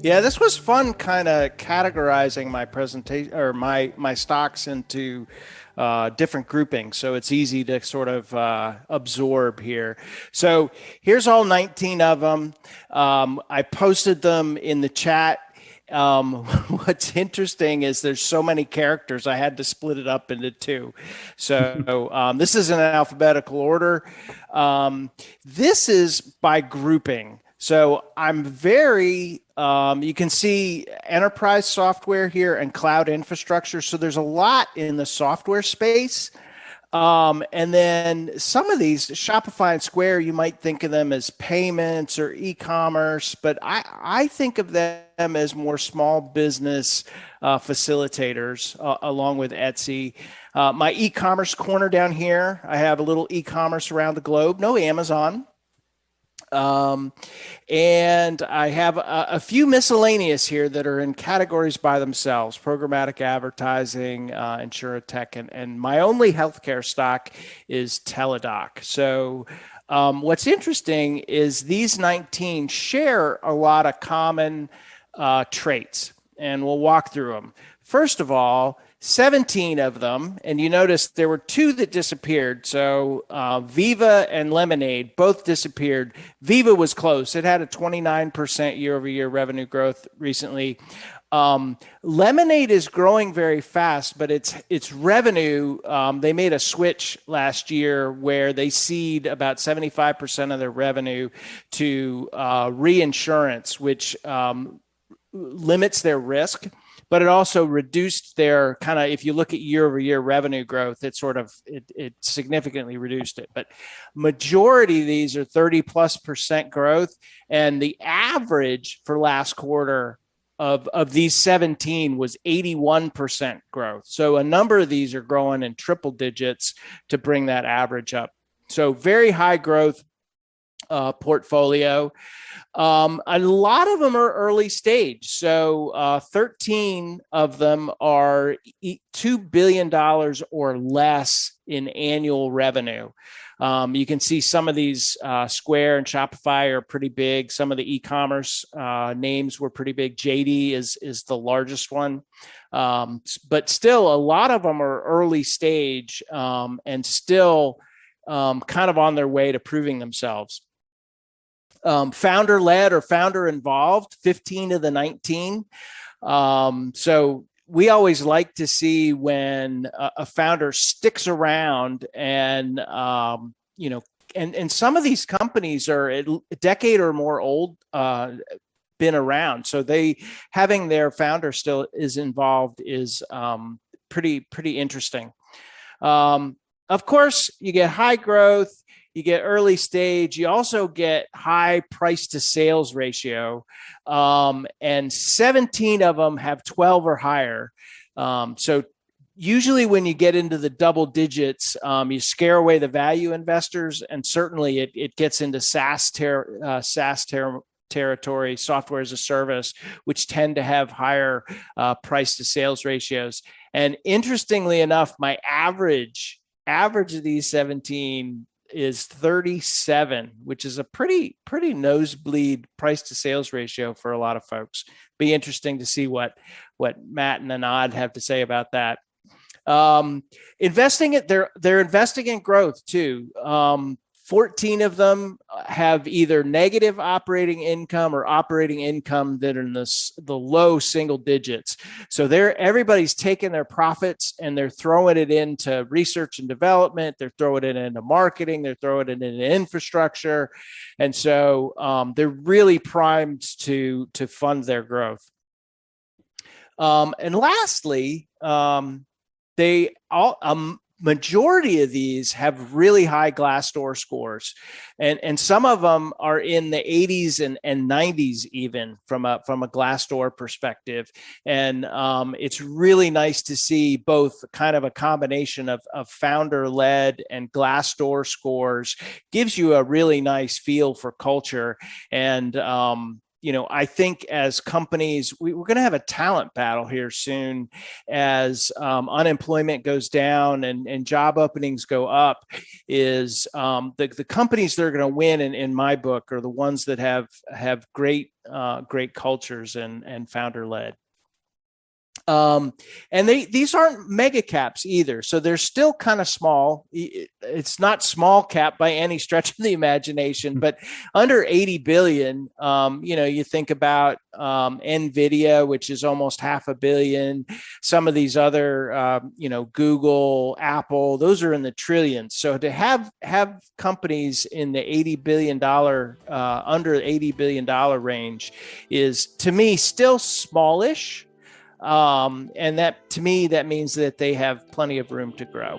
Yeah, this was fun kind of categorizing my presentation or my stocks into different groupings. So it's easy to sort of absorb here. So here's all 19 of them. I posted them in the chat. What's interesting is there's so many characters, I had to split it up into two. So this is in alphabetical order. This is by grouping. So I'm you can see enterprise software here and cloud infrastructure. So there's a lot in the software space. And then some of these, Shopify and Square, you might think of them as payments or e-commerce, but I think of them as more small business facilitators along with Etsy. My e-commerce corner down here, I have a little e-commerce around the globe, no Amazon. And I have a few miscellaneous here that are in categories by themselves: programmatic advertising, insurtech, and my only healthcare stock is Teladoc. So what's interesting is these 19 share a lot of common traits, and we'll walk through them. First of all, 17 of them, and you notice there were two that disappeared. So Viva and Lemonade both disappeared. Viva was close. It had a 29% year-over-year revenue growth recently. Lemonade is growing very fast, but its revenue, they made a switch last year where they cede about 75% of their revenue to reinsurance, which limits their risk. But it also reduced their kind of, if you look at year over year revenue growth, it significantly reduced it. But majority of these are 30+% growth. And the average for last quarter of these 17 was 81% growth. So a number of these are growing in triple digits to bring that average up. So very high growth portfolio. A lot of them are early stage. So 13 of them are $2 billion or less in annual revenue. You can see some of these Square and Shopify are pretty big. Some of the e-commerce names were pretty big. JD is the largest one. But still, a lot of them are early stage and still kind of on their way to proving themselves. Founder-led or founder-involved, 15 of the 19. So we always like to see when a founder sticks around and, and some of these companies are a decade or more old, been around. So having their founder still is involved is pretty interesting. Of course, you get high growth. You get early stage. You also get high price to sales ratio. And 17 of them have 12 or higher. So usually when you get into the double digits, you scare away the value investors. And certainly it gets into SaaS territory, software as a service, which tend to have higher price to sales ratios. And interestingly enough, my average of these 17 is 37, which is a pretty nosebleed price to sales ratio for a lot of folks. Be interesting to see what Matt and Anand have to say about that. They're investing in growth too. 14 of them have either negative operating income or operating income that are in the low single digits. So everybody's taking their profits and they're throwing it into research and development. They're throwing it into marketing. They're throwing it into infrastructure. And so they're really primed to fund their growth. And lastly, majority of these have really high Glassdoor scores, and some of them are in the 80s and 90s even from a Glassdoor perspective. And it's really nice to see both kind of a combination of founder-led and Glassdoor scores. Gives you a really nice feel for culture. And I think as companies, we're going to have a talent battle here soon as unemployment goes down and job openings go up. Is the companies that are going to win in my book are the ones that have great cultures and founder led. And these aren't mega caps either. So they're still kind of small. It's not small cap by any stretch of the imagination, but under 80 billion, you think about NVIDIA, which is almost $500 million. Some of these other, Google, Apple, those are in the trillions. So to have companies in the $80 billion, under $80 billion range is, to me, still smallish. And that, to me, that means that they have plenty of room to grow.